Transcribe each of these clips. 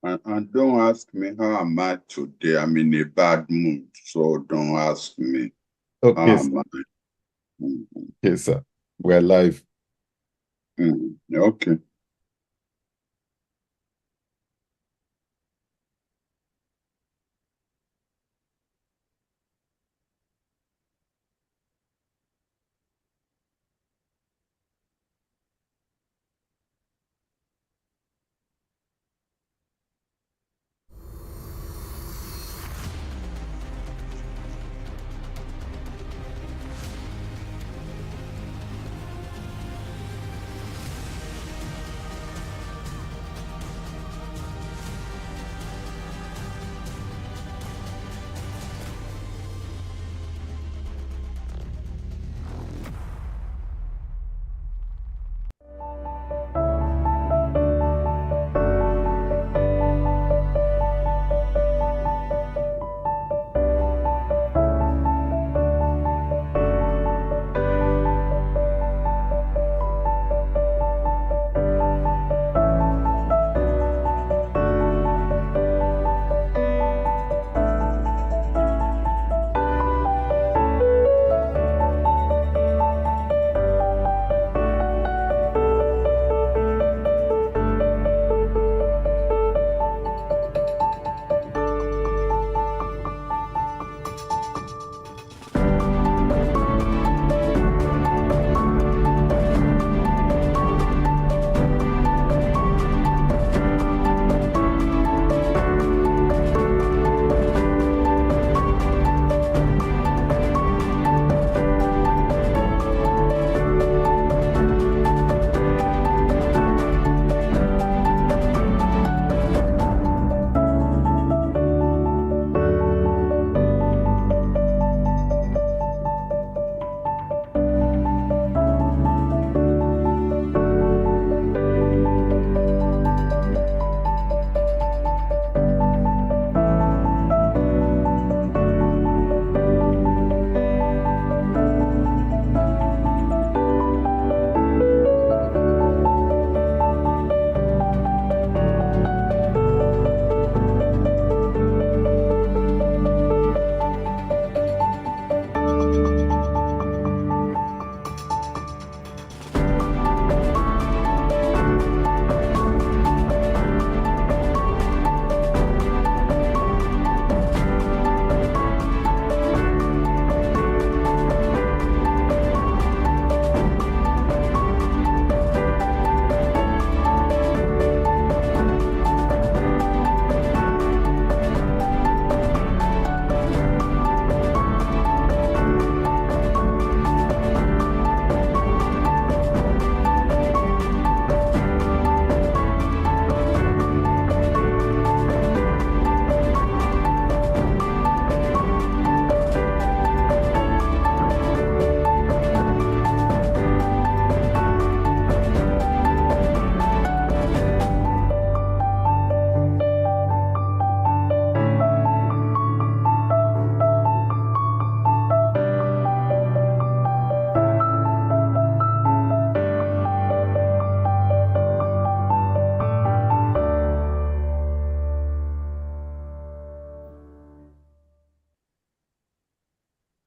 And don't ask me how am I today. I'm in a bad mood, so don't ask me Okay, how sir. am I. Mm, Okay, sir. We're live. Okay.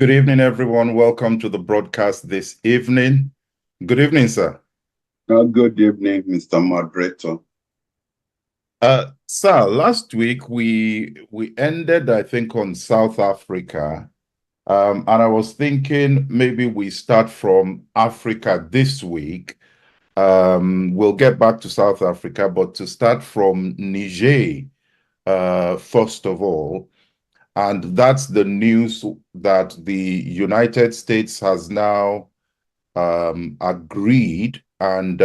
Good evening, everyone. Welcome to the broadcast this evening. Good evening, sir. Good evening, Mr. Moderator. Sir, last week we ended, I think, on South Africa. And I was thinking maybe we start from Africa this week. We'll get back to South Africa, but to start from Niger, first of all. And that's the news that the United States has now agreed and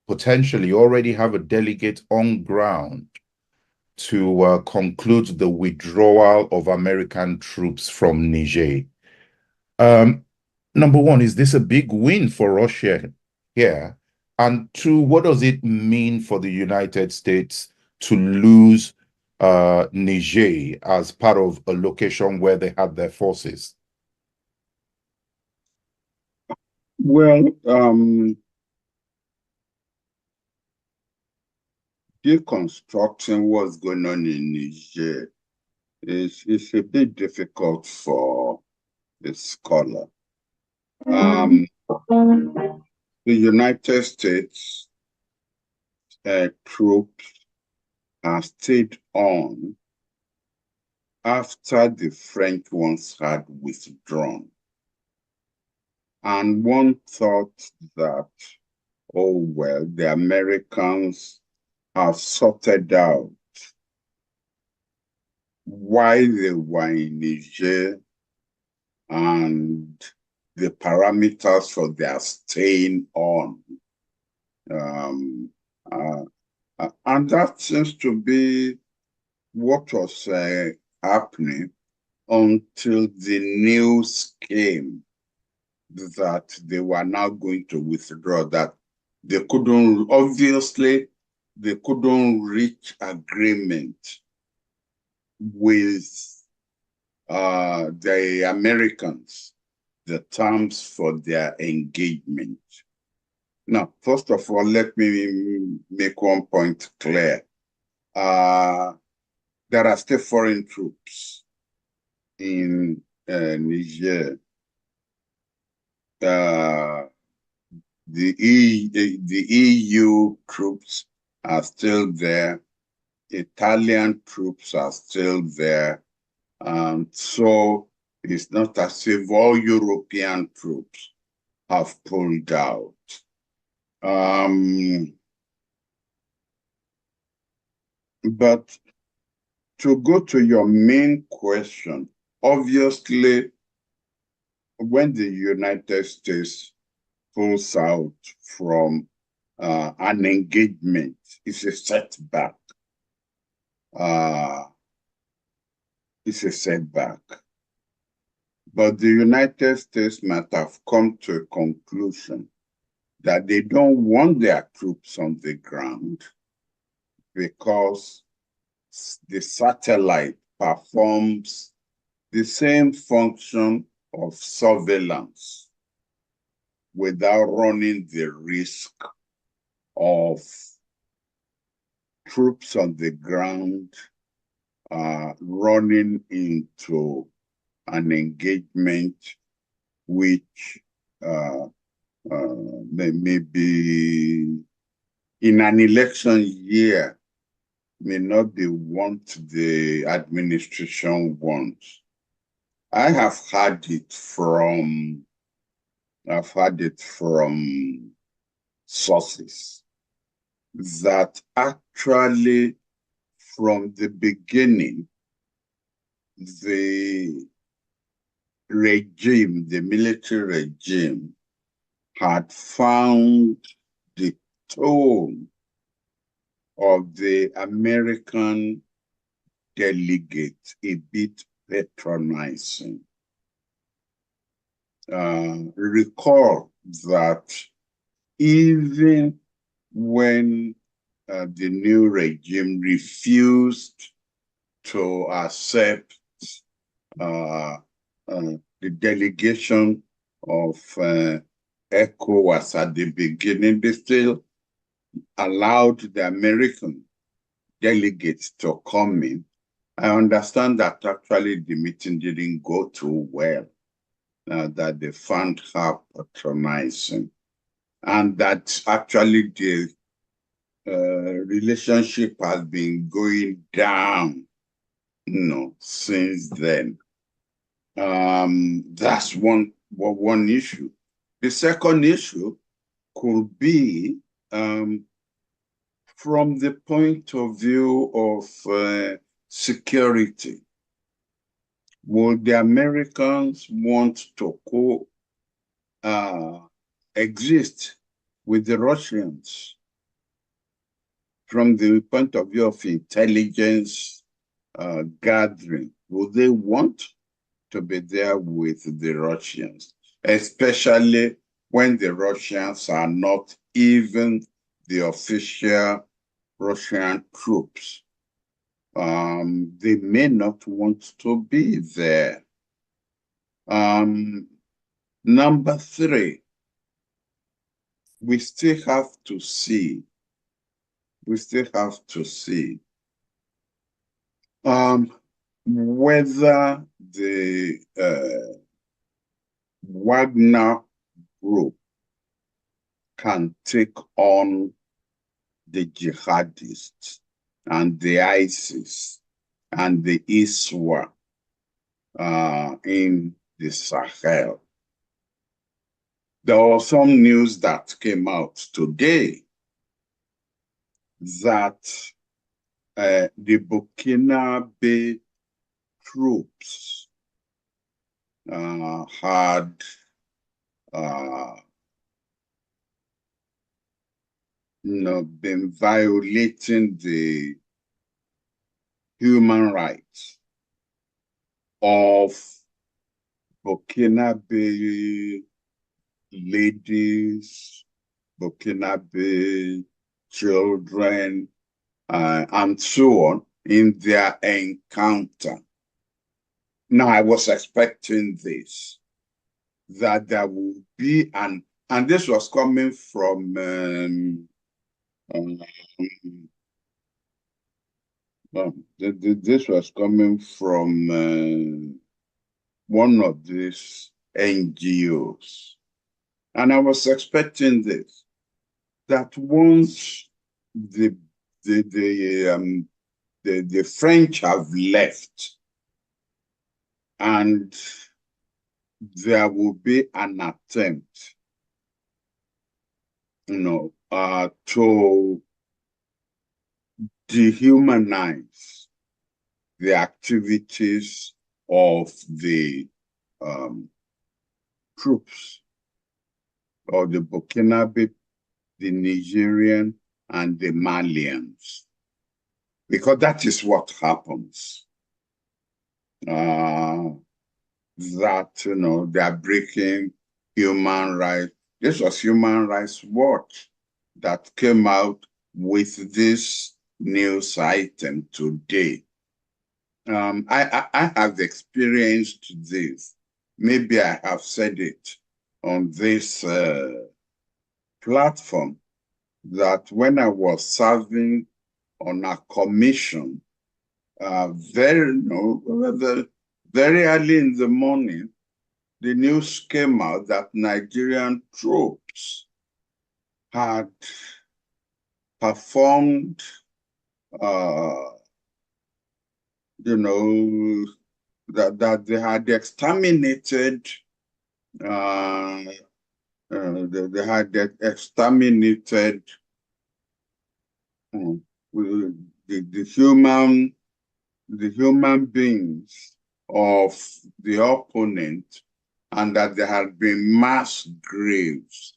potentially already have a delegate on ground to conclude the withdrawal of American troops from Niger. Um, Number one, is this a big win for Russia here? And two, what does it mean for the United States to lose Niger as part of a location where they had their forces? Well, deconstructing what's going on in Niger is a bit difficult for a scholar. The United States troops have stayed on after the French ones had withdrawn. And one thought that, oh, well, the Americans have sorted out why they were in Niger and the parameters for their staying on. And that seems to be what was happening until the news came that they were now going to withdraw, that they couldn't, obviously, they couldn't reach agreement with the Americans, the terms for their engagement. Now, first of all, let me make one point clear. There are still foreign troops in Niger. The EU troops are still there. Italian troops are still there. So it's not as if all European troops have pulled out. But to go to your main question, obviously, when the United States pulls out from an engagement, it's a setback. It's a setback. But the United States might have come to a conclusion that they don't want their troops on the ground because the satellite performs the same function of surveillance without running the risk of troops on the ground running into an engagement which may be in an election year may not be what the administration wants. I've had it from sources that actually from the beginning, the regime, the military regime, had found the tone of the American delegates a bit patronizing. Recall that even when the new regime refused to accept the delegation of ECOWAS at the beginning, they still allowed the American delegates to come in. I understand that actually the meeting didn't go too well, that they found her patronizing, and that actually the relationship has been going down, since then. That's one issue. The second issue could be from the point of view of security. Would the Americans want to exist with the Russians from the point of view of intelligence gathering? Would they want to be there with the Russians, especially when the Russians are not even the official Russian troops? They may not want to be there. Number three, we still have to see we still have to see whether the Wagner group can take on the jihadists and the ISIS and the ISWA in the Sahel. There was some news that came out today that the Burkinabe troops had been violating the human rights of Burkinabe ladies, Burkinabe children, and so on in their encounter. Now, I was expecting this, that there will be and this was coming from this was coming from one of these NGOs. And I was expecting this, that once the French have left and there will be an attempt, to dehumanize the activities of the troops or the Burkinabe, the Nigerian, and the Malians, because that is what happens. That, they are breaking human rights. This was Human Rights Watch that came out with this news item today. I have experienced this. Maybe I have said it on this platform, that when I was serving on a commission, very early in the morning, the news came out that Nigerian troops had performed, that they had exterminated, they had exterminated the human beings of the opponent, and that there had been mass graves.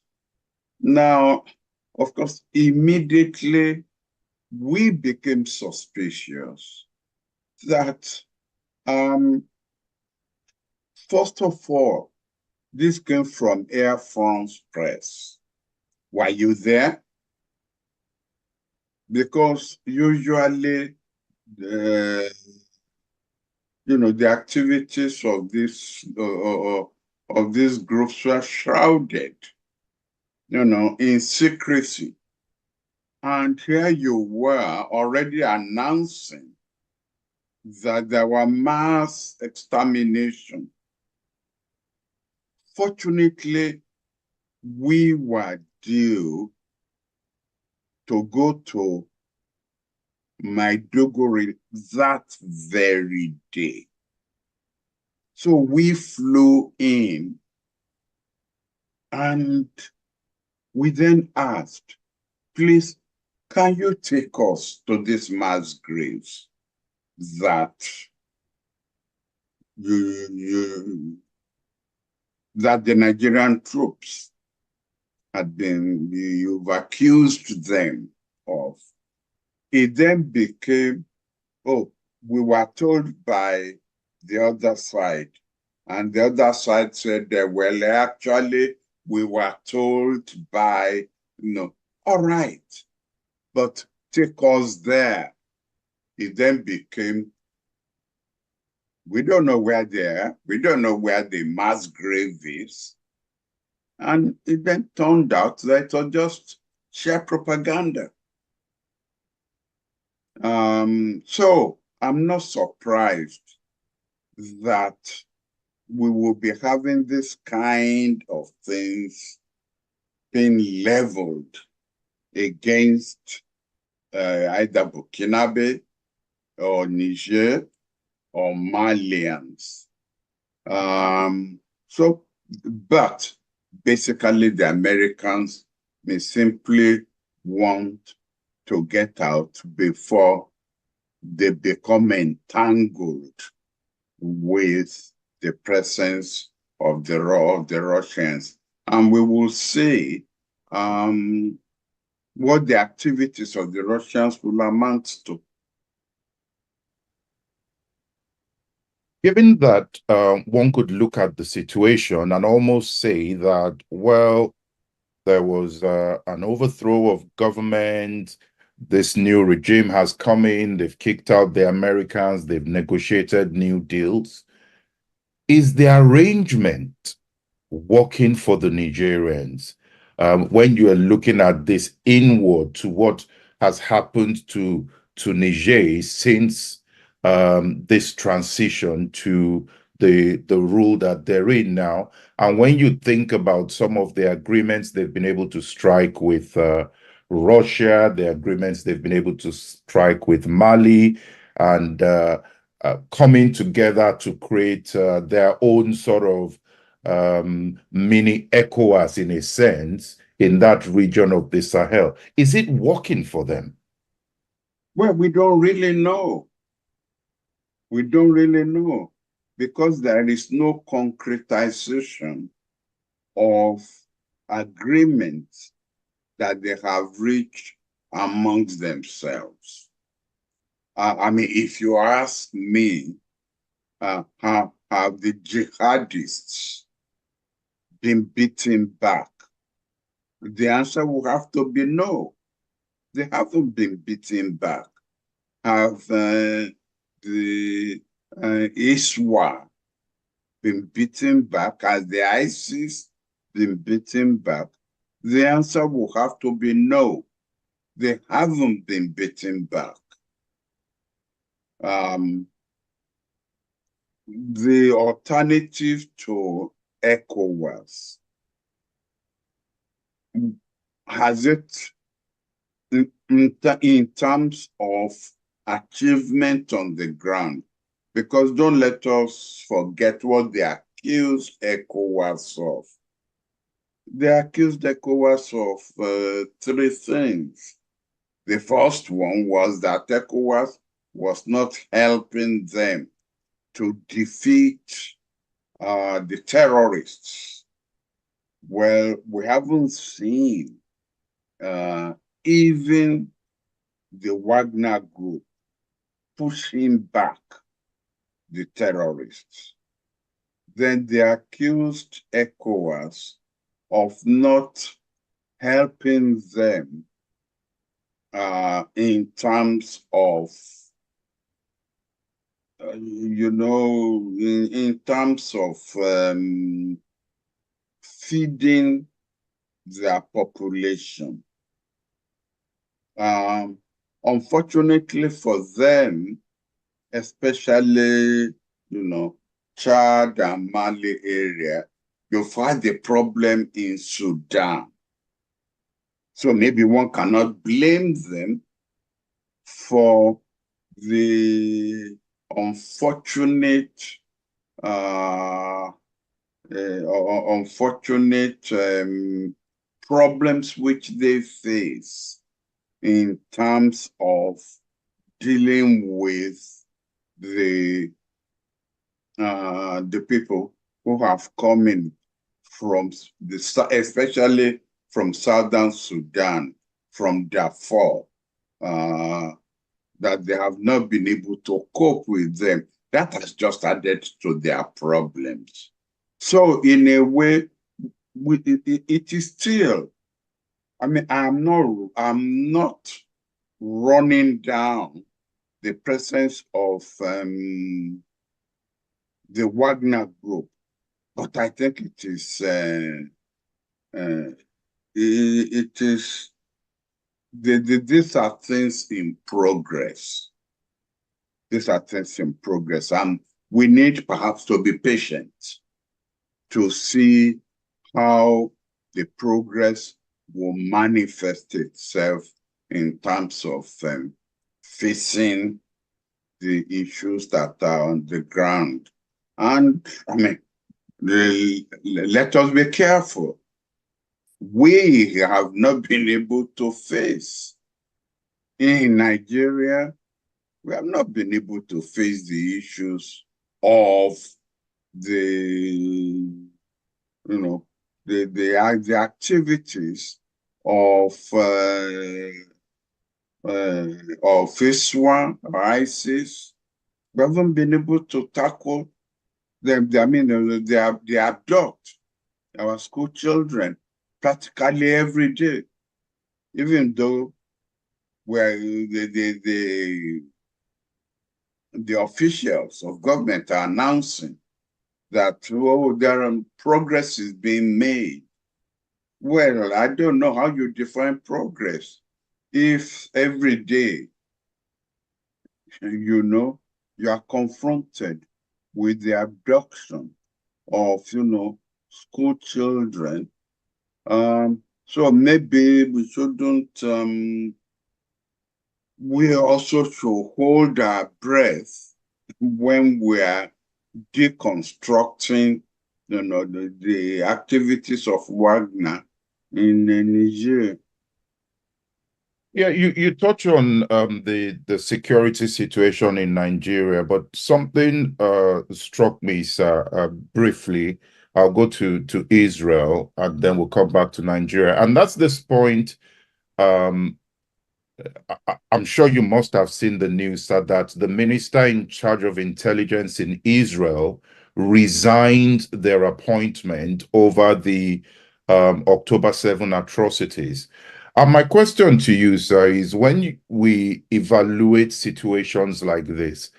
Now, of course, immediately we became suspicious that, first of all, this came from Air France Press. Were you there? Because usually, the activities of these groups were shrouded, in secrecy. And here you were already announcing that there were mass extermination. Fortunately, we were due to go to Maiduguri that very day. So we flew in, and we then asked, please, can you take us to these mass graves that that the Nigerian troops you've accused them of? It then became, we were told by the other side. And the other side said that, well, actually, we were told by, all right, but take us there. It then became, we don't know where they are. We don't know where the mass grave is. And it then turned out that it was just sheer propaganda. So I'm not surprised that we will be having this kind of things being leveled against either Burkinabe or Niger or Malians. So, but basically the Americans may simply want to get out before they become entangled with the presence of the Russians. And we will see what the activities of the Russians will amount to. Given that one could look at the situation and almost say that, well, there was an overthrow of government, this new regime has come in, they've kicked out the Americans, they've negotiated new deals. Is the arrangement working for the Nigerians? When you are looking at this inward to what has happened to Niger since this transition to the rule that they're in now, and when you think about some of the agreements they've been able to strike with Russia, the agreements they've been able to strike with Mali, and coming together to create their own sort of mini ECOWAS in a sense in that region of the Sahel. Is it working for them? Well, we don't really know. We don't really know because there is no concretization of agreements that they have reached amongst themselves. I mean, if you ask me, have the jihadists been beaten back? The answer will have to be no. They haven't been beaten back. Have the ISWA been beaten back? Has the ISIS been beaten back? The answer will have to be no. They haven't been beaten back. The alternative to ECOWAS, has it in terms of achievement on the ground? Because don't let us forget what they accused ECOWAS of. They accused ECOWAS of three things. The first one was that ECOWAS was not helping them to defeat the terrorists. Well, we haven't seen even the Wagner group pushing back the terrorists. Then they accused ECOWAS of not helping them in terms of, in terms of feeding their population. Unfortunately for them, especially, Chad and Mali area, you find the problem in Sudan. So maybe one cannot blame them for the unfortunate problems which they face in terms of dealing with the people who have come in from especially from Southern Sudan, from Darfur, that they have not been able to cope with them. That has just added to their problems. So in a way, it is still, I mean, I'm not running down the presence of the Wagner group, but I think it is these are things in progress. These are things in progress, and we need perhaps to be patient to see how the progress will manifest itself in terms of facing the issues that are on the ground. And I mean, let us be careful. We have not been able to face in Nigeria, we have not been able to face the issues of the, the activities of ISWA or ISIS. We haven't been able to tackle them. I mean, they abduct our school children practically every day, even though where the officials of government are announcing that progress is being made. Well, I don't know how you define progress if every day, you are confronted with the abduction of, school children. So maybe we shouldn't, we also should hold our breath when we are deconstructing, the activities of Wagner in Niger. Yeah, you touch on the security situation in Nigeria, but something struck me, sir, briefly. I'll go to Israel and then we'll come back to Nigeria. And that's this point. I'm sure you must have seen the news that the minister in charge of intelligence in Israel resigned their appointment over the October 7 atrocities. My question to you, sir, is when we evaluate situations like this,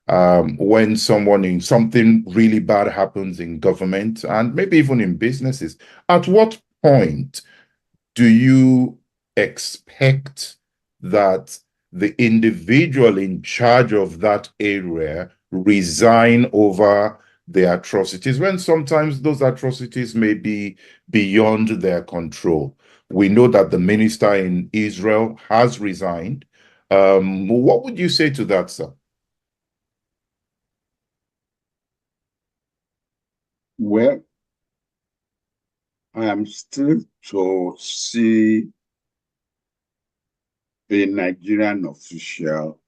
when something really bad happens in government and maybe even in businesses, at what point do you expect that the individual in charge of that area resign over the atrocities, when sometimes those atrocities may be beyond their control? We know that the minister in Israel has resigned. What would you say to that, sir? Well, I am still to see a Nigerian official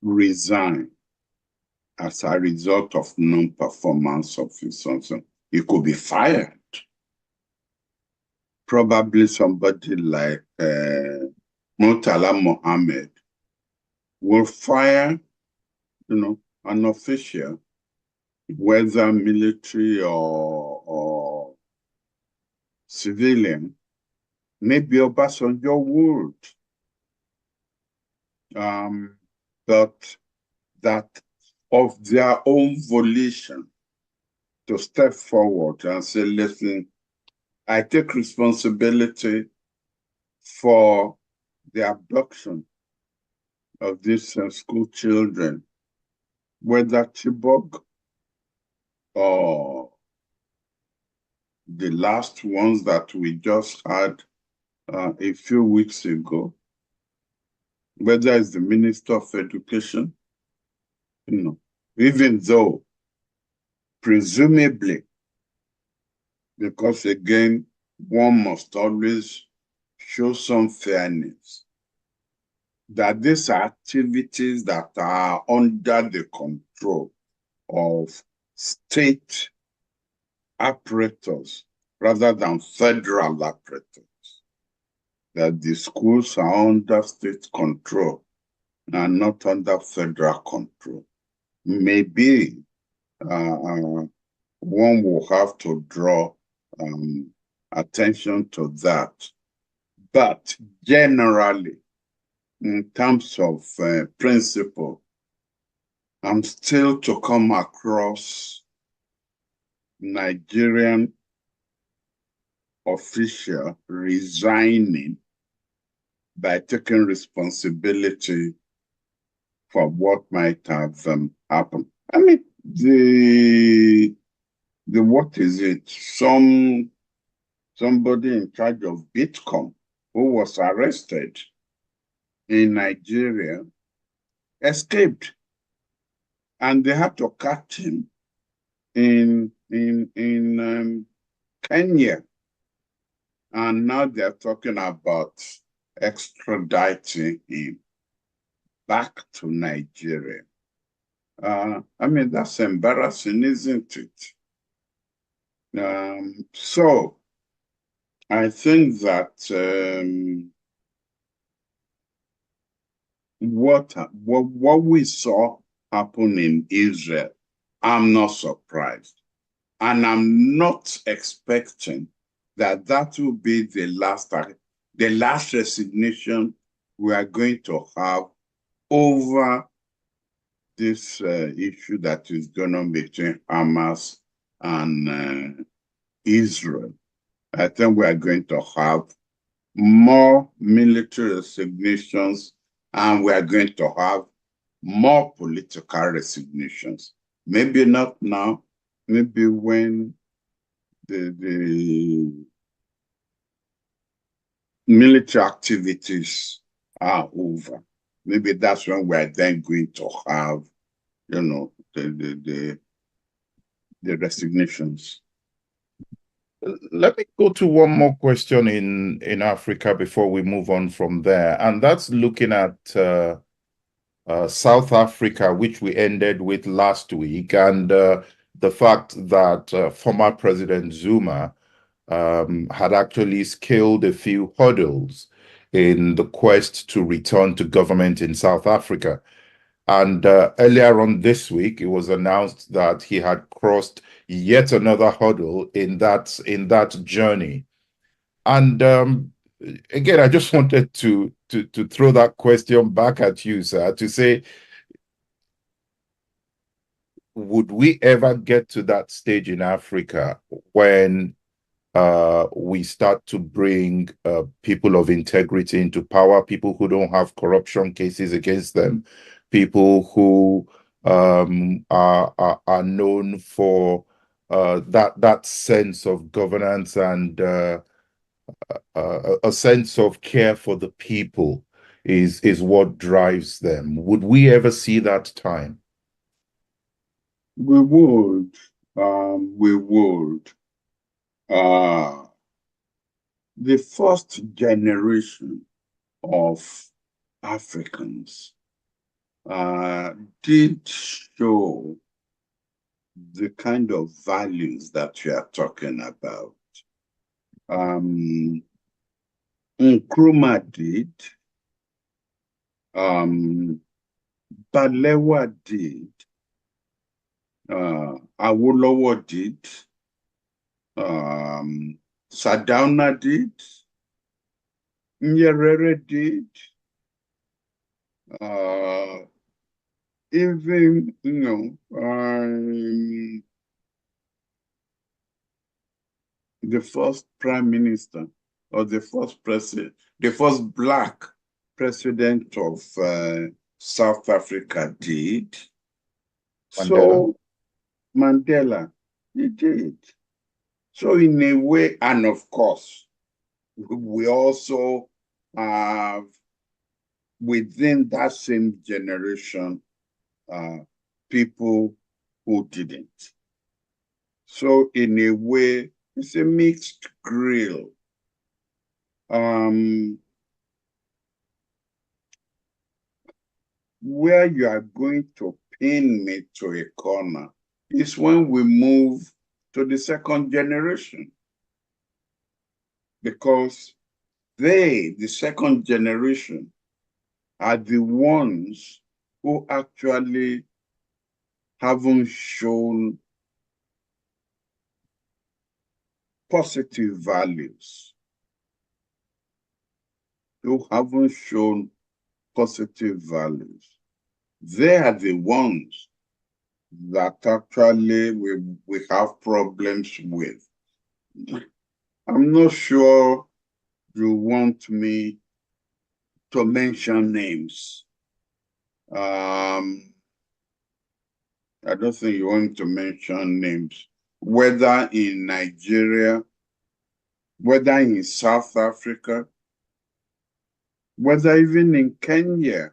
resign as a result of non-performance of his function. He could be fired. Probably somebody like Murtala Mohammed will fire, an official, whether military or civilian. Maybe Obasanjo would. But that of their own volition to step forward and say, listen, I take responsibility for the abduction of these school children, whether Chibok or the last ones that we just had a few weeks ago, whether it's the Minister of Education, even though presumably, because again, one must always show some fairness, that these are activities that are under the control of state apparatus rather than federal apparatus, that the schools are under state control and not under federal control. Maybe one will have to draw attention to that. But generally, in terms of principle, I'm still to come across Nigerian official resigning by taking responsibility for what might have happened. I mean, the what is it? Somebody in charge of Bitcoin who was arrested in Nigeria escaped, and they had to catch him in Kenya, and now they're talking about extraditing him back to Nigeria. I mean, that's embarrassing, isn't it? So I think that what we saw happen in Israel, I'm not surprised. And I'm not expecting that that will be the last resignation we are going to have over this issue that is going on between Hamas and Israel. I think we are going to have more military resignations, and we are going to have more political resignations. Maybe not now, maybe when the military activities are over. Maybe that's when we're then going to have, you know, the resignations. Let me go to one more question in Africa before we move on from there, and that's looking at South Africa, which we ended with last week, and the fact that former President Zuma had actually scaled a few hurdles in the quest to return to government in South Africa. And earlier on this week, it was announced that he had crossed yet another hurdle in that journey. And again, I just wanted to throw that question back at you, sir, to say, would we ever get to that stage in Africa when we start to bring people of integrity into power, people who don't have corruption cases against them, people who are known for that sense of governance and a sense of care for the people is what drives them. Would we ever see that time? We would. We would. The first generation of Africans did show the kind of values that we are talking about. Nkrumah did, Balewa did, Awolowo did, Sardauna did, Nyerere did, even, the first prime minister or the first president, the first Black president of South Africa did. Mandela. So Mandela, he did. So in a way, and of course, we also have within that same generation people who didn't. So in a way, it's a mixed grill. Where you are going to pin me to a corner is when we move to the second generation. Because they, the second generation, are the ones who actually haven't shown positive values, who haven't shown positive values. They are the ones that actually we have problems with. I'm not sure you want me to mention names. I don't think you want to mention names, whether in Nigeria, whether in South Africa, whether even in Kenya.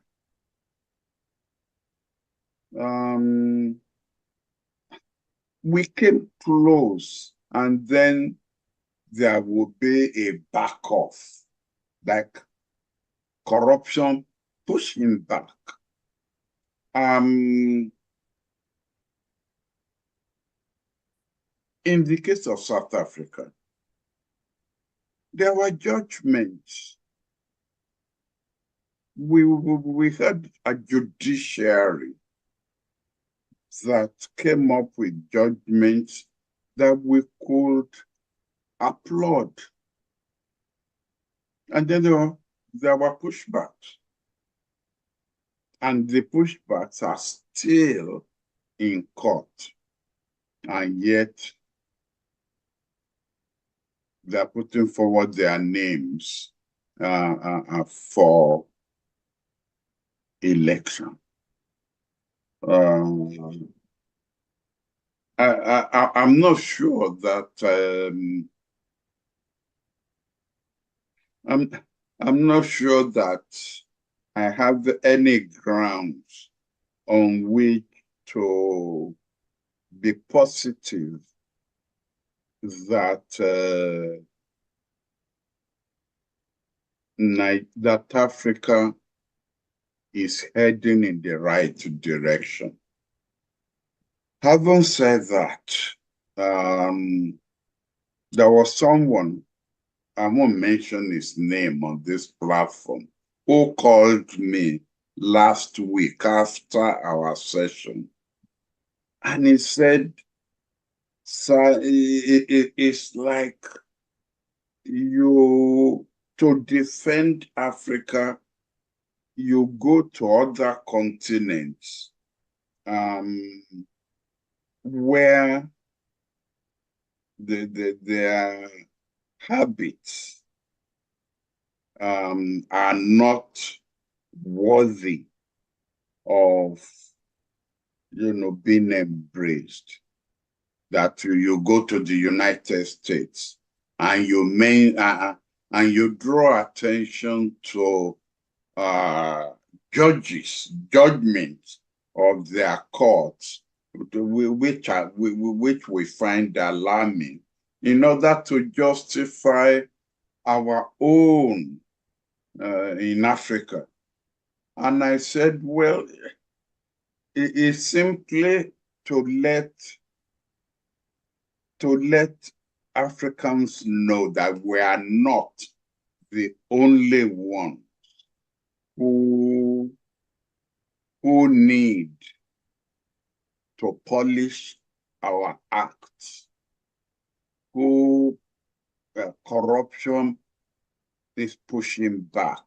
We came close, and then there will be a back off, like corruption pushing back. In the case of South Africa, there were judgments. We had a judiciary that came up with judgments that we could applaud. And then there were pushbacks. And the pushbacks are still in court. And yet, they're putting forward their names for election. I'm not sure that I'm not sure that I have any grounds on which to be positive that that Africa is heading in the right direction. Having said that, there was someone, I won't mention his name on this platform, who called me last week after our session. And he said, "Sir, it's like you, to defend Africa, you go to other continents where their habits are not worthy of, being embraced. That you go to the United States and you draw attention to judgments of their courts, which we find alarming, in order to justify our own in Africa." And I said, well, it is simply to let Africans know that we are not the only one who need to polish our acts, who corruption is pushing back.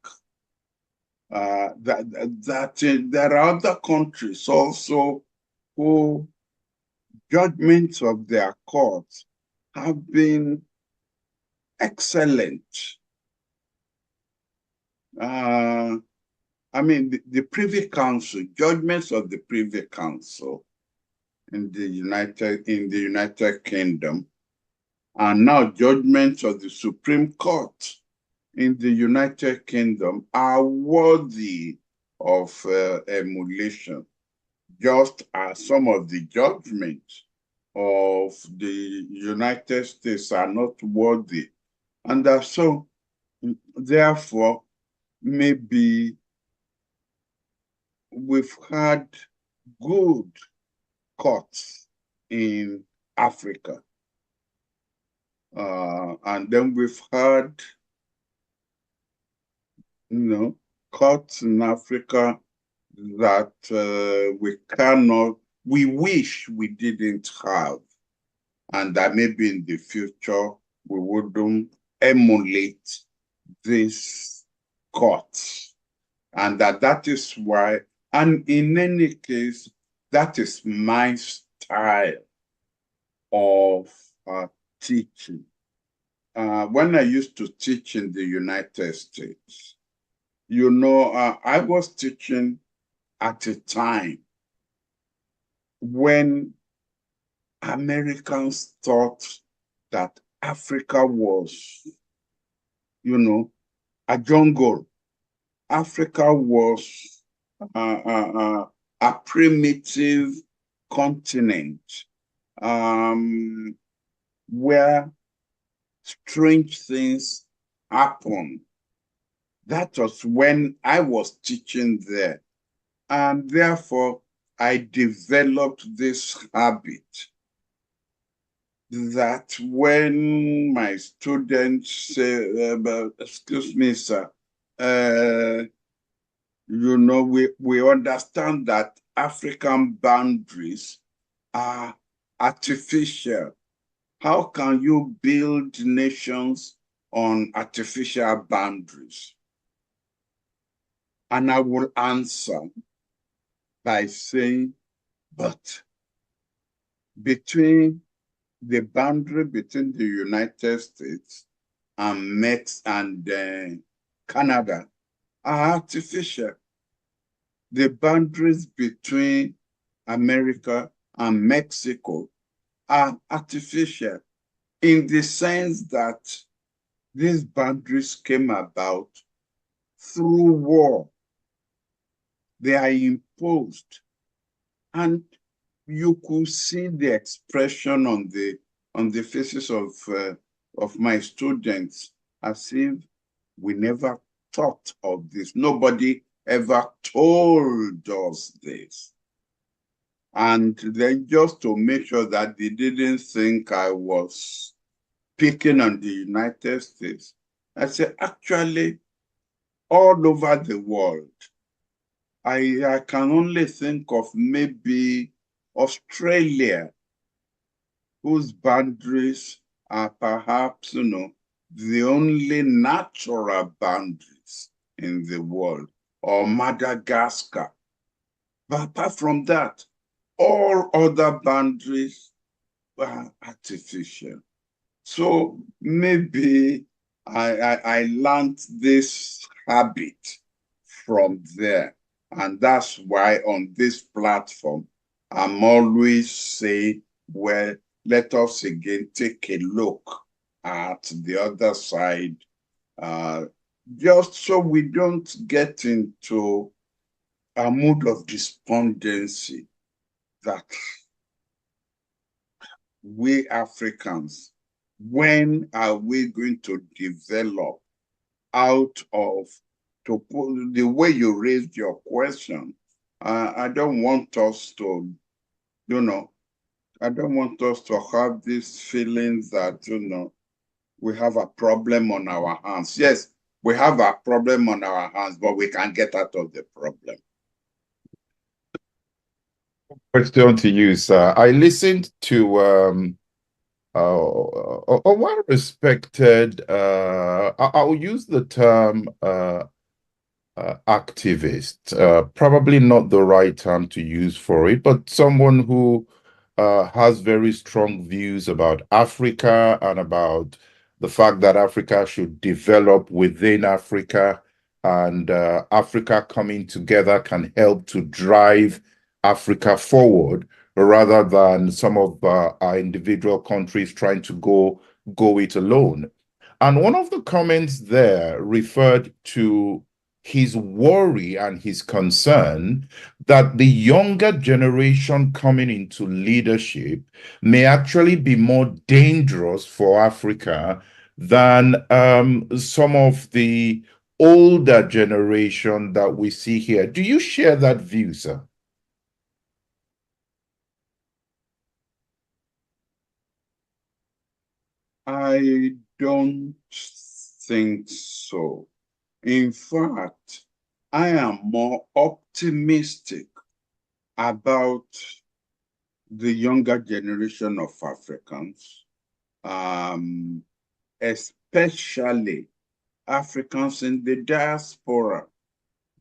That there are other countries also who judgments of their courts have been excellent. I mean, the Privy Council, judgments of the Privy Council in the United Kingdom, and now judgments of the Supreme Court in the United Kingdom are worthy of emulation, just as some of the judgments of the United States are not worthy. And so, therefore, maybe we've had good courts in Africa. And then we've had, courts in Africa that we wish we didn't have, and that maybe in the future we wouldn't emulate these courts. And that is why, and in any case, that is my style of teaching. when I used to teach in the United States, I was teaching at a time when Americans thought that Africa was, a jungle. Africa was a primitive continent where strange things happen. That was when I was teaching there. And therefore, I developed this habit that when my students say, excuse me, sir, we understand that African boundaries are artificial. How can you build nations on artificial boundaries? And I will answer by saying, but between the boundary between the United States and Canada are artificial. The boundaries between America and Mexico are artificial in the sense that these boundaries came about through war. They are imposed. And you could see the expression on the faces of my students as if we never thought of this. Nobody ever told us this. And then just to make sure that they didn't think I was picking on the United States, I said, actually, all over the world, I can only think of maybe Australia, whose boundaries are perhaps, the only natural boundaries in the world, or Madagascar. But apart from that, all other boundaries are artificial. So maybe I learned this habit from there. And that's why on this platform, I'm always saying, well, let us again take a look at the other side, just so we don't get into a mood of despondency that we Africans, when are we going to develop out of, to put the way you raised your question? I don't want us to, I don't want us to have this feeling that, we have a problem on our hands. Yes, we have a problem on our hands, but we can get out of the problem. Question to you, sir. I listened to a well-respected, I'll use the term activist, probably not the right term to use for it, but someone who has very strong views about Africa and about the fact that Africa should develop within Africa, and Africa coming together can help to drive Africa forward rather than some of our individual countries trying to go it alone. And one of the comments there referred to his worry and his concern that the younger generation coming into leadership may actually be more dangerous for Africa than some of the older generation that we see here. Do you share that view, sir? I don't think so. In fact, I am more optimistic about the younger generation of Africans, especially Africans in the diaspora,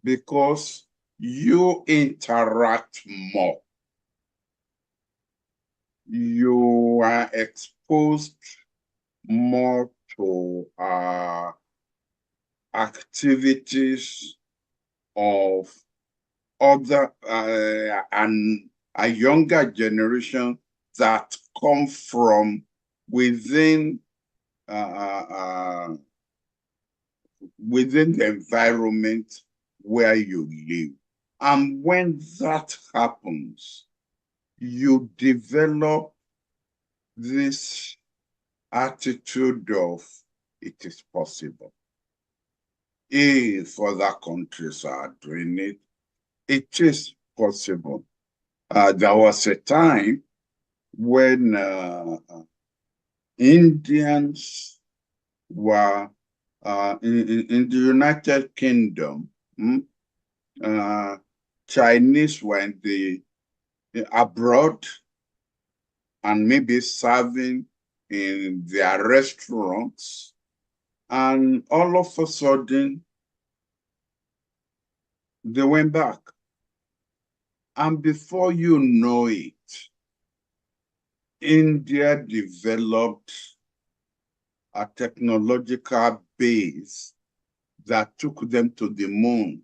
because you interact more. You are exposed more to activities of other and a younger generation that come from within within the environment where you live. And when that happens, you develop this attitude of it is possible. If other countries are doing it, it is possible. There was a time when Indians were in the United Kingdom. Chinese were abroad and maybe serving in their restaurants. And all of a sudden, they went back. And before you know it, India developed a technological base that took them to the moon.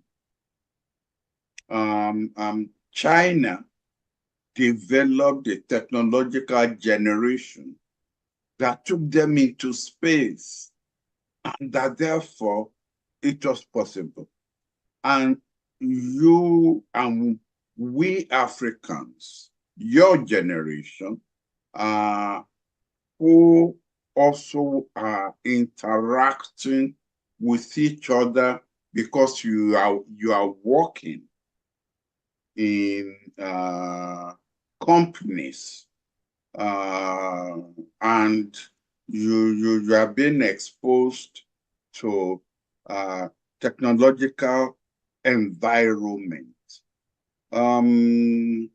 China developed a technological generation that took them into space, and that therefore it was possible. And you and we Africans, your generation, who also are interacting with each other because you are working in companies, and you are being exposed to technological environment. And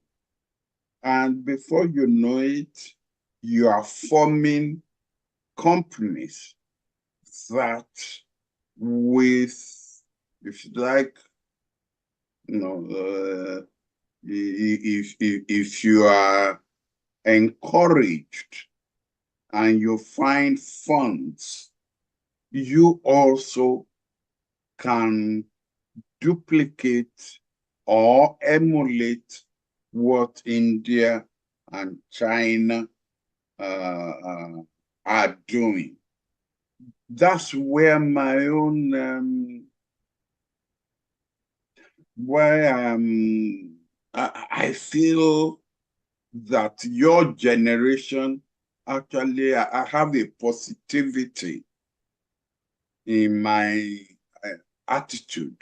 before you know it, you are forming companies that with, if you like, if you are encouraged and you find funds, you also can duplicate or emulate what India and China are doing. That's where my own I feel that your generation, actually, I have a positivity in my attitude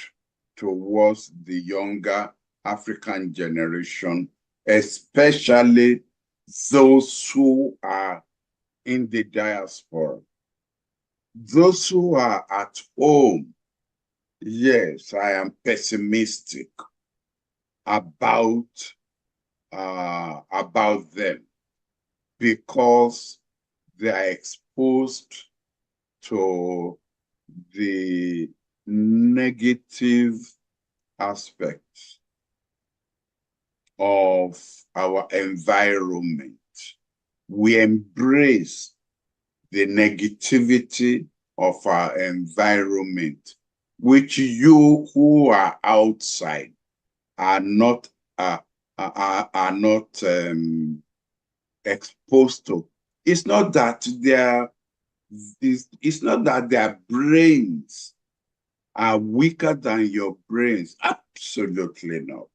towards the younger African generation, especially those who are in the diaspora. Those who are at home, yes, I am pessimistic about them, because they are exposed to the negative aspects of our environment. We embrace the negativity of our environment, which you who are outside are not exposed to. It's not that it's not that their brains are weaker than your brains. Absolutely not.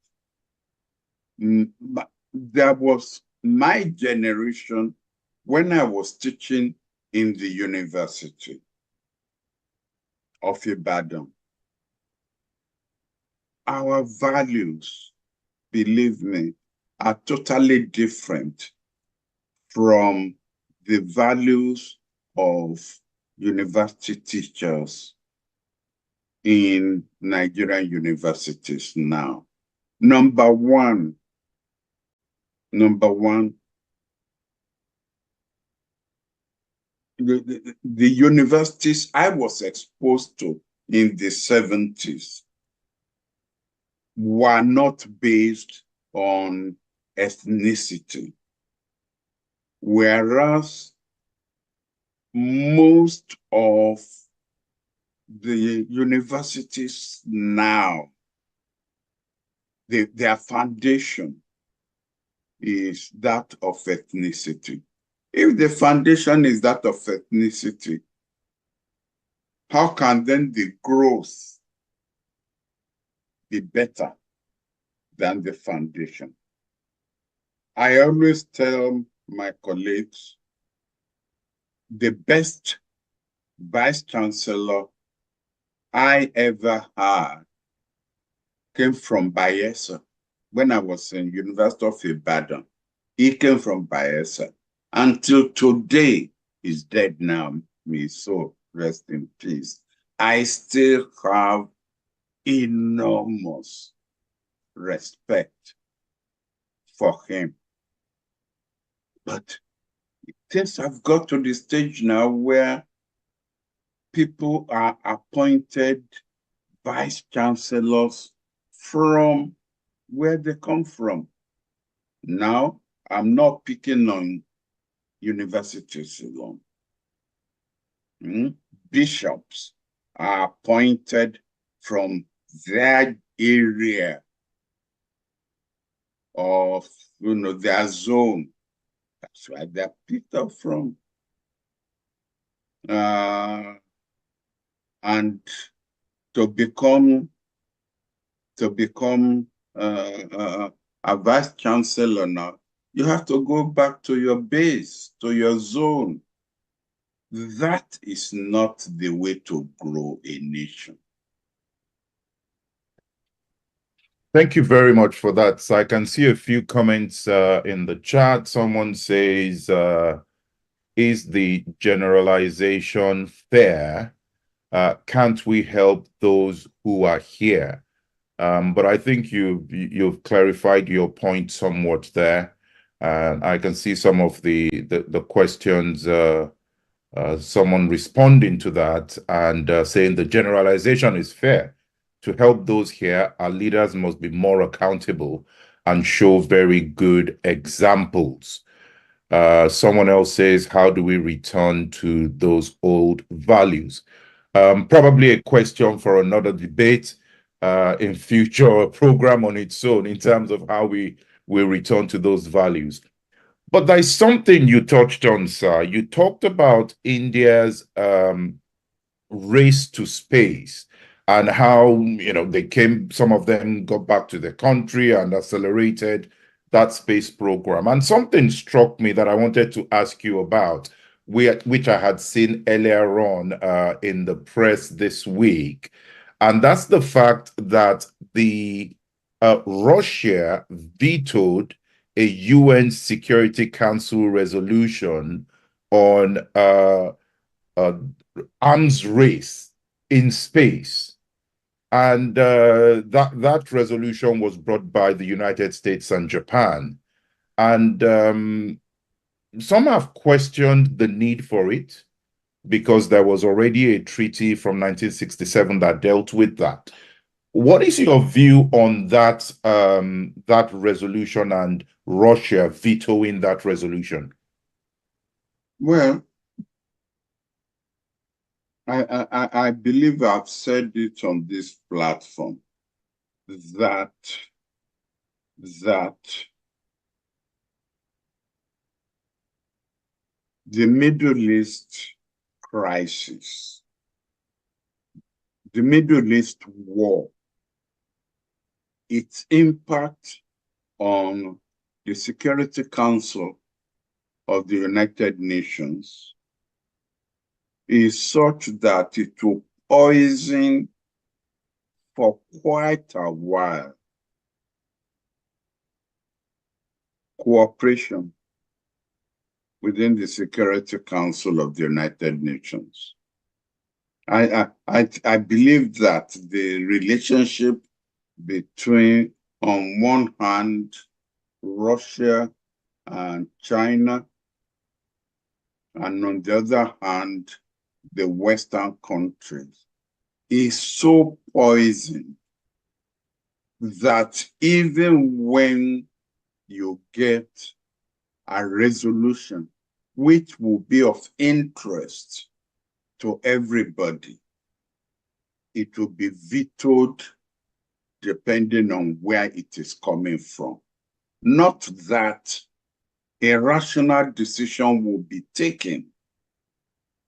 But there was my generation when I was teaching in the University of Ibadan. Our values, believe me, are totally different from the values of university teachers in Nigerian universities now. Number one, the universities I was exposed to in the 70s were not based on ethnicity, whereas most of the universities now, their foundation is that of ethnicity. If the foundation is that of ethnicity, how can then the growth be better than the foundation? I always tell my colleagues, the best vice chancellor I ever had came from Bayelsa. When I was in University of Ibadan, he came from Bayelsa. Until today, he's dead now, may his soul rest in peace. I still have enormous respect for him. But things have got to the stage now where people are appointed vice chancellors from where they come from. Now, I'm not picking on universities alone. Bishops are appointed from their area of, their zone. That's where they're picked up from. And to become a vice chancellor now, you have to go back to your base, to your zone. That is not the way to grow a nation. Thank you very much for that. So I can see a few comments in the chat. Someone says, is the generalization fair? Can't we help those who are here? But I think you've clarified your point somewhat there. I can see some of the questions, someone responding to that and saying the generalization is fair. To help those here, our leaders must be more accountable and show very good examples. Someone else says, how do we return to those old values? Probably a question for another debate in future program on its own in terms of how we will return to those values. But there's something you touched on, sir. You talked about India's race to space and how, some of them got back to the country and accelerated that space program. And something struck me that I wanted to ask you about, which I had seen earlier on in the press this week. And that's the fact that the Russia vetoed a UN Security Council resolution on arms race in space. And that resolution was brought by the United States and Japan. And some have questioned the need for it because there was already a treaty from 1967 that dealt with that. What is your view on that, that resolution and Russia vetoing that resolution? Well, I believe I've said it on this platform that the Middle East crisis, the Middle East war, its impact on the Security Council of the United Nations is such that it will poison for quite a while cooperation within the Security Council of the United Nations. I believe that the relationship between, on one hand, Russia and China, and on the other hand, the Western countries, is so poisoned that even when you get a resolution which will be of interest to everybody, it will be vetoed depending on where it is coming from. Not that a rational decision will be taken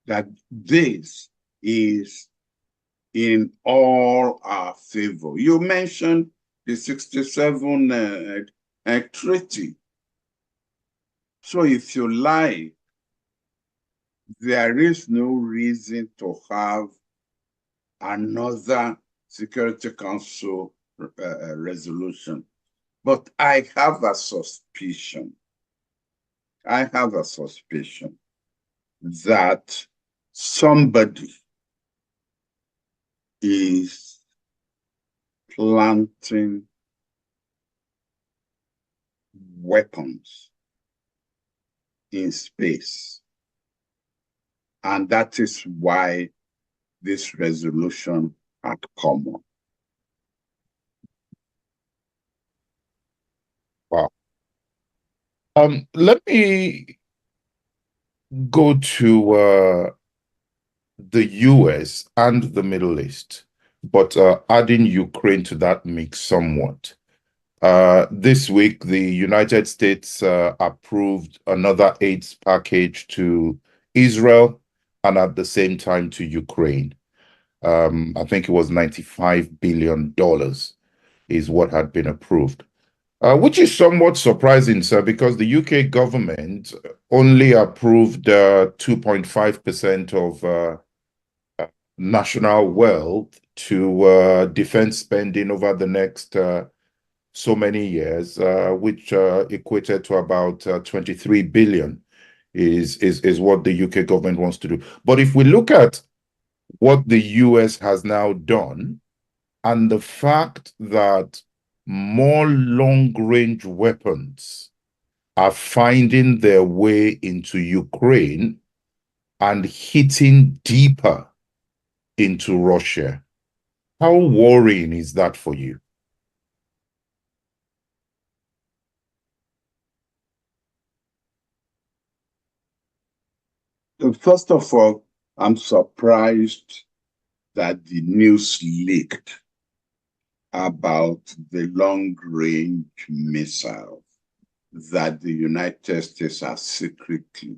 that this is in all our favor. You mentioned the 67 treaty. So if you like, there is no reason to have another Security Council resolution. But I have a suspicion. That somebody is planting weapons in space. And that is why this resolution had come up. Wow. Let me go to the US and the Middle East, but adding Ukraine to that mix somewhat. This week, the United States approved another aid package to Israel and at the same time to Ukraine. I think it was $95 billion is what had been approved. Which is somewhat surprising, sir, because the UK government only approved 2.5% of national wealth to defense spending over the next so many years, which equated to about 23 billion is what the UK government wants to do. But if we look at what the US has now done and the fact that more long-range weapons are finding their way into Ukraine and hitting deeper into Russia. How worrying is that for you? First of all, I'm surprised that the news leaked about the long-range missile that the United States has secretly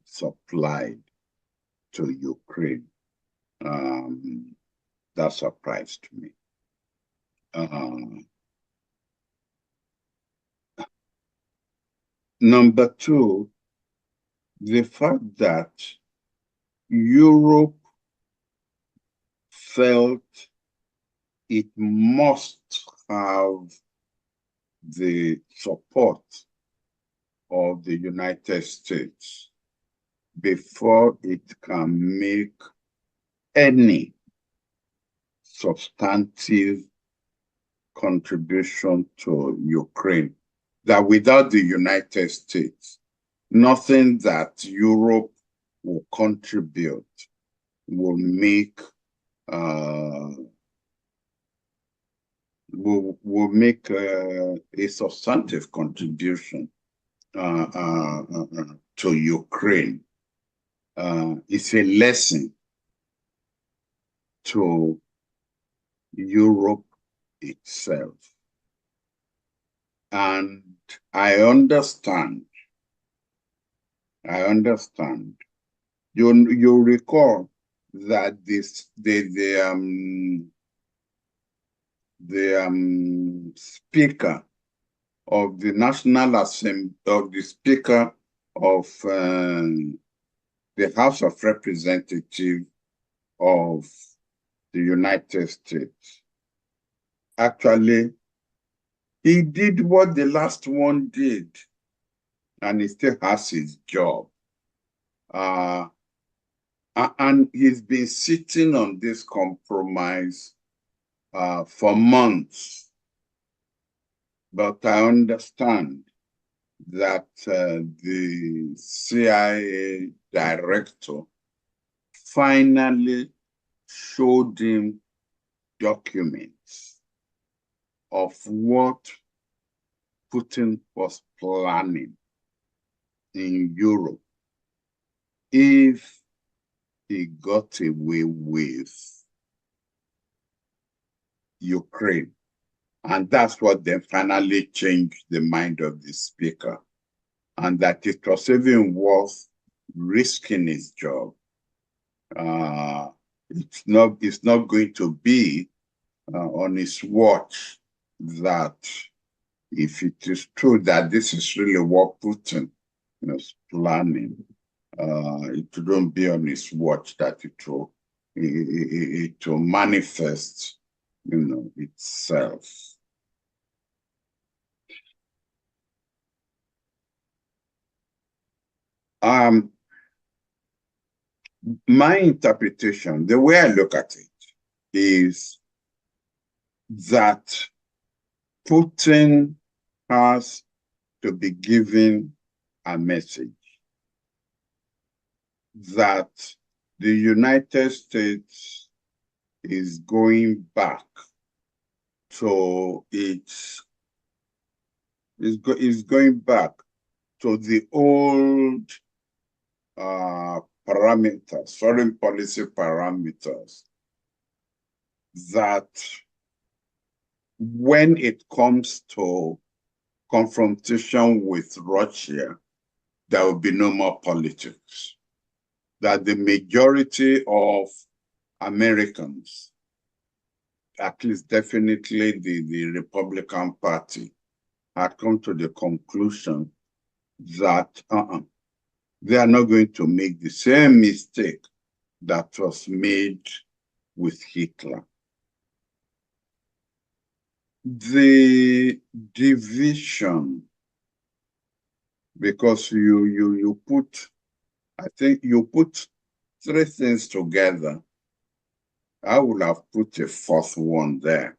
supplied to Ukraine. That surprised me. Number two, the fact that Europe felt it must have the support of the United States before it can make any substantive contribution to Ukraine. That without the United States, nothing that Europe will contribute will make a substantive contribution to Ukraine. It's a lesson to Europe itself. And I understand. You recall that the Speaker of the National Assembly, of the Speaker of the House of Representatives of the United States, actually, he did what the last one did, and he still has his job. And he's been sitting on this compromise for months. But I understand that the CIA director finally showed him documents of what Putin was planning in Europe if he got away with Ukraine. And that's what then finally changed the mind of the speaker, and that it was even worth risking his job. It's not going to be on his watch that if it is true that this is really what Putin is planning, it won't be on his watch that it will manifest, itself. My interpretation, the way I look at it, is that Putin has to be given a message that the United States is going back to is going back to the old parameters, foreign policy parameters, that when it comes to confrontation with Russia, there will be no more politics. That the majority of Americans, at least definitely the Republican Party, had come to the conclusion that they are not going to make the same mistake that was made with Hitler. The division, because you put, I think you put three things together. I would have put a fourth one there,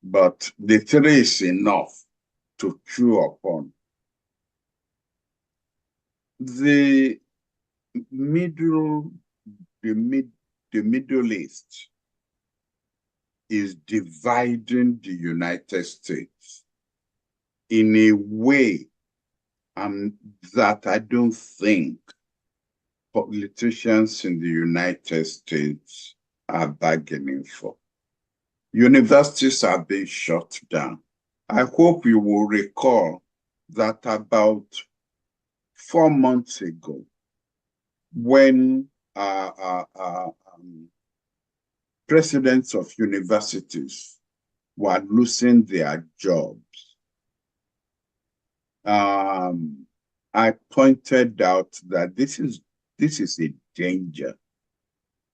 but the three is enough to chew upon. The Middle East is dividing the United States in a way that I don't think politicians in the United States are bargaining for. Universities are being shut down. I hope you will recall that about 4 months ago, when presidents of universities were losing their jobs, I pointed out that this is a danger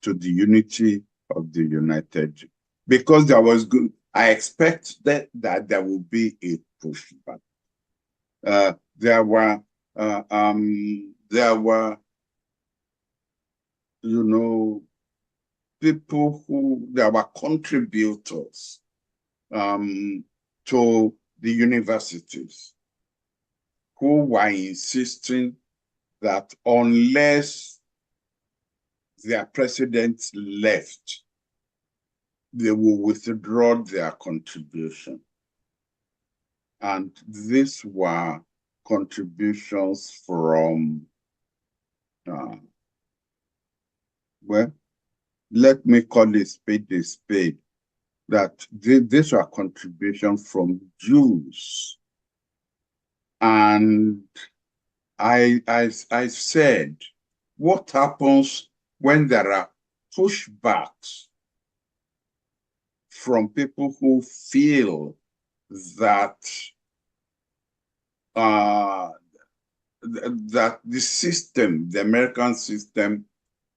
to the unity of the United States, because there was good. I expect that there will be a pushback. There were people there were contributors to the universities who were insisting that unless their president left, they will withdraw their contribution. And these were contributions from, well, let me call it a spade, that these are contributions from Jews. And I said, what happens when there are pushbacks from people who feel that that the system, the American system,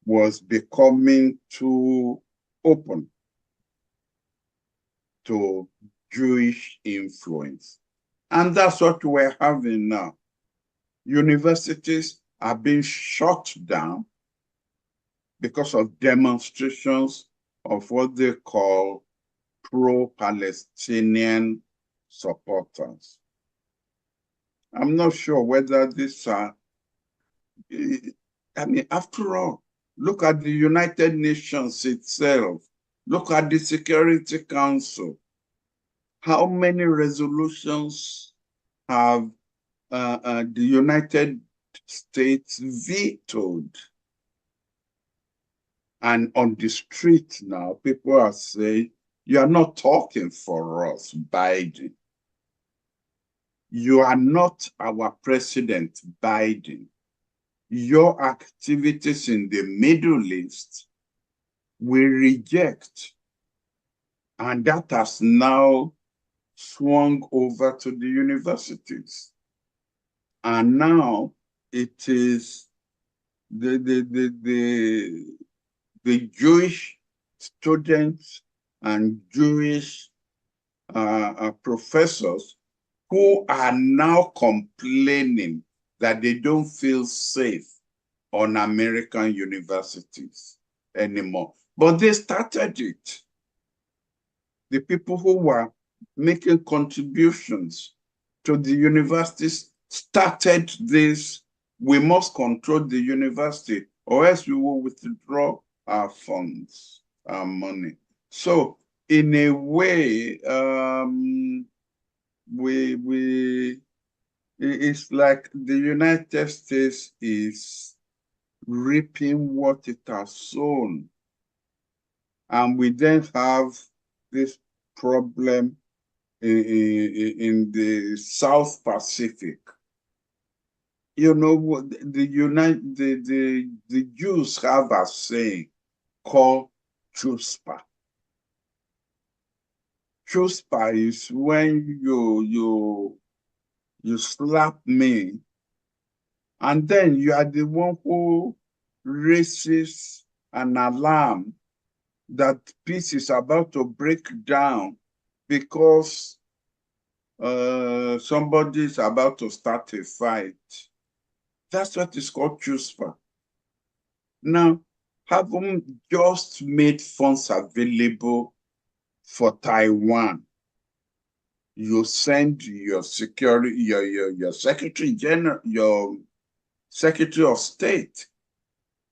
was becoming too open to Jewish influence? And that's what we're having now. Universities are being shut down because of demonstrations of what they call pro-Palestinian supporters. I'm not sure whether these are, I mean, after all, look at the United Nations itself. Look at the Security Council. How many resolutions have the United states vetoed. And on the street now, people are saying, you are not talking for us, Biden. You are not our president, Biden. Your activities in the Middle East, we reject. And that has now swung over to the universities. And now it is the Jewish students and Jewish professors who are now complaining that they don't feel safe on American universities anymore. But they started it. The people who were making contributions to the universities started this. We must control the university, or else we will withdraw our funds, our money. So, in a way, it's like the United States is reaping what it has sown. And we then have this problem in the South Pacific. You know, the Jews have a saying called chutzpah. Chutzpah is when you slap me, and then you are the one who raises an alarm that peace is about to break down because somebody is about to start a fight. That's what is called chutzpah. Now, having just made funds available for Taiwan, you send your secretary general, your secretary of state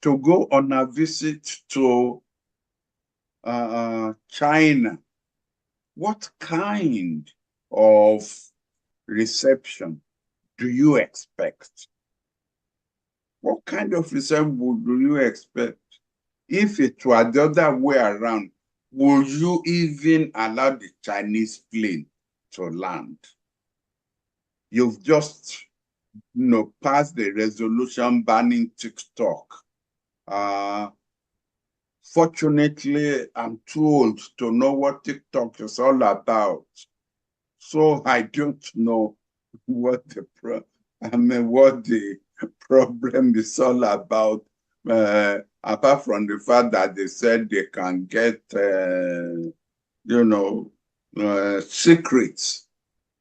to go on a visit to China. What kind of reception do you expect? What kind of reception do you expect? If it were the other way around, would you even allow the Chinese plane to land? You've just passed the resolution banning TikTok. Fortunately, I'm too old to know what TikTok is all about. So I don't know what the problem is all about. Apart from the fact that they said they can get, secrets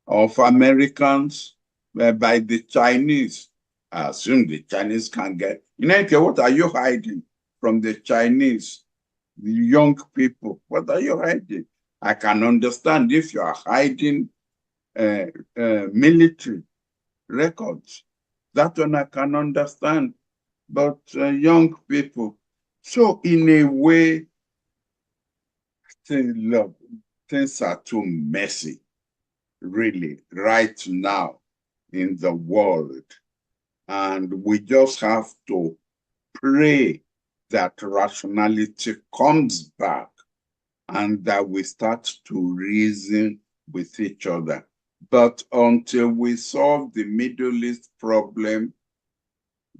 of Americans by the Chinese. I assume the Chinese can get. What are you hiding from the Chinese, the young people? What are you hiding? I can understand if you are hiding military records. That one I can understand. But young people. So in a way, things are too messy, really, right now in the world. And we just have to pray that rationality comes back and that we start to reason with each other. But until we solve the Middle East problem,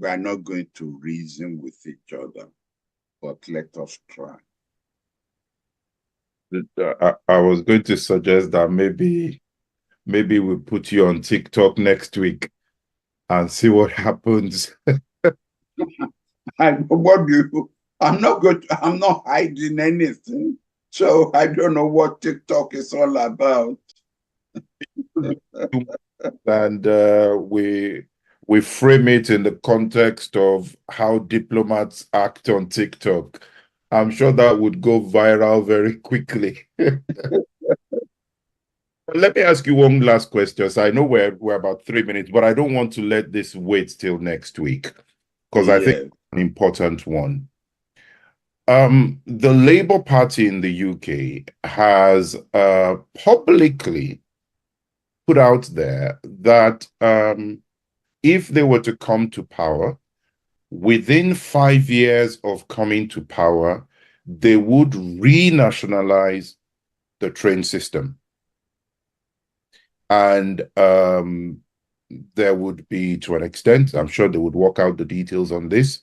we are not going to reason with each other. But let us try. I was going to suggest that maybe we put you on TikTok next week and see what happens. I'm not hiding anything. So I don't know what TikTok is all about. And we frame it in the context of how diplomats act on TikTok. I'm sure that would go viral very quickly. Let me ask you one last question. So I know we're about 3 minutes, but I don't want to let this wait till next week because I think it's an important one. The Labour Party in the UK has publicly put out there that if they were to come to power, within 5 years of coming to power, they would renationalize the train system. And there would be, to an extent, I'm sure they would work out the details on this,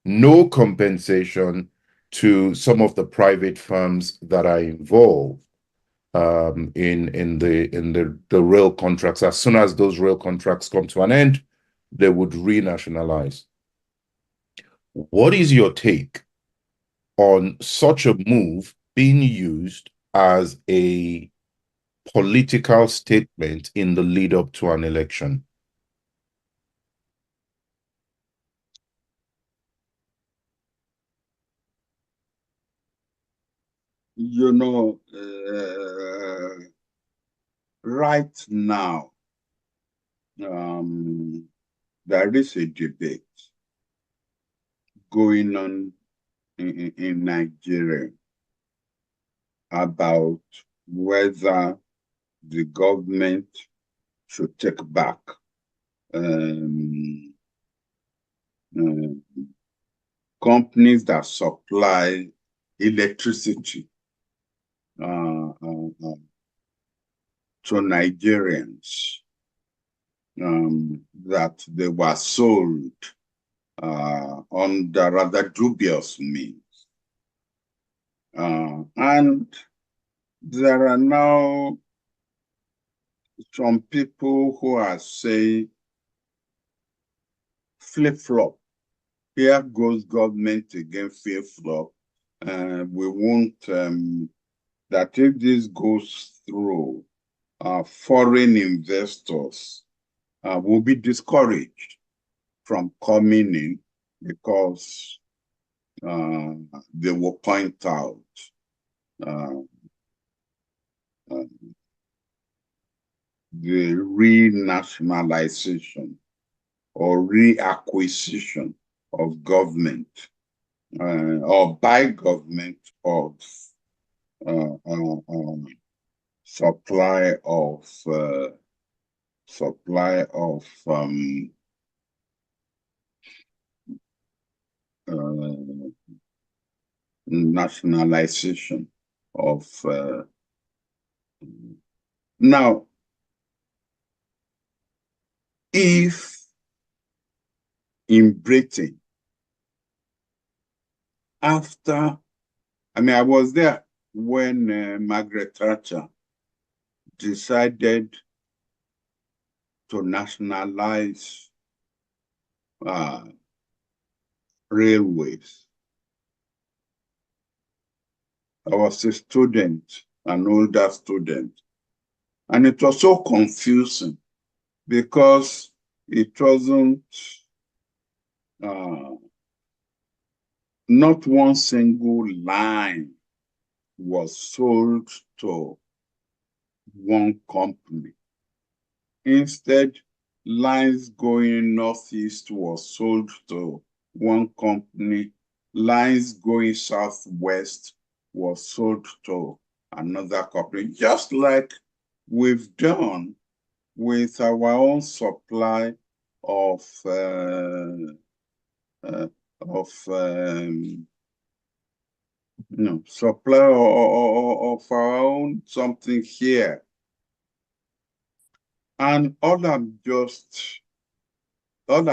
no compensation to some of the private firms that are involved in the rail contracts. As soon as those rail contracts come to an end, they would renationalize. What is your take on such a move being used as a political statement in the lead up to an election? You know, right now, there is a debate going on in Nigeria about whether the government should take back companies that supply electricity to Nigerians, that they were sold under rather dubious means. And there are now some people who are saying, flip-flop. Here goes government again, flip-flop. We won't, that if this goes through, foreign investors will be discouraged from coming in because they will point out the renationalization or reacquisition of government or by government of supply of nationalization of now, if in Britain, after, I mean, I was there when Margaret Thatcher decided to nationalize railways. I was a student, an older student, and it was so confusing because it wasn't not one single line was sold to one company. Instead, lines going northeast was sold to one company. Lines going southwest was sold to another company, just like we've done with our own supply of supply of our own something here. And all I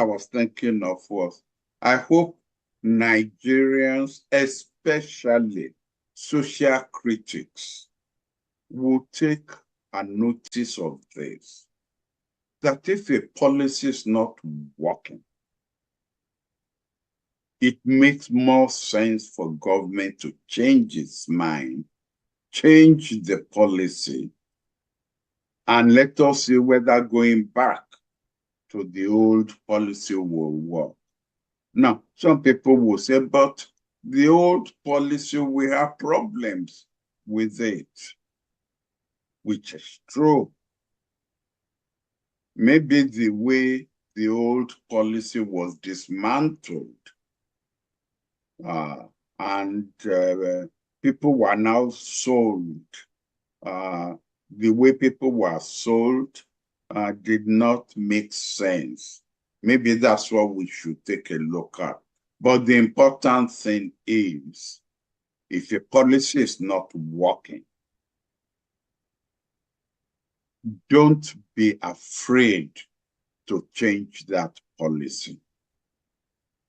was thinking of was, I hope Nigerians, especially social critics, will take a notice of this, that if a policy is not working, it makes more sense for government to change its mind, change the policy, and let us see whether going back to the old policy will work. Now, some people will say, but the old policy, we have problems with it, which is true. Maybe the way the old policy was dismantled and people were now sold. The way people were sold did not make sense. Maybe that's what we should take a look at. But the important thing is, if a policy is not working, don't be afraid to change that policy.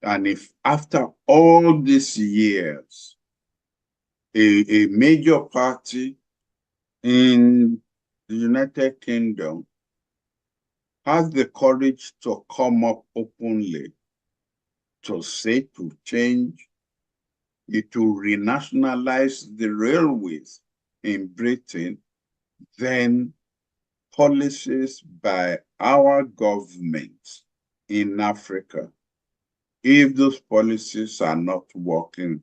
And if after all these years, a major party in the United Kingdom has the courage to come up openly to say to change it, to renationalize the railways in Britain, then policies by our government in Africa, if those policies are not working,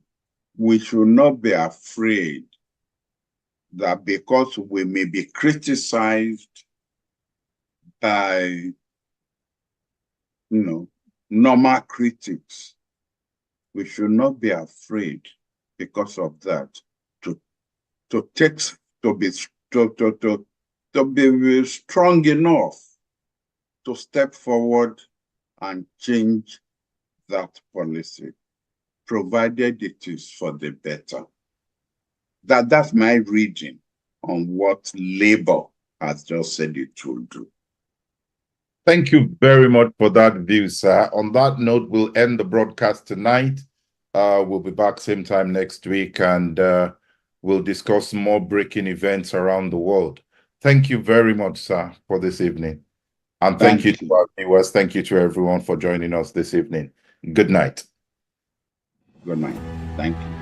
we should not be afraid that because we may be criticized by, normal critics, we should not be afraid because of that to be strong enough to step forward and change that policy, provided it is for the better. That's my reading on what Labour has just said it will do. Thank you very much for that view, sir. On that note, we'll end the broadcast tonight. We'll be back same time next week, and we'll discuss more breaking events around the world. Thank you very much, sir, for this evening. And thank you to our viewers. Thank you to everyone for joining us this evening. Good night. Good night. Thank you.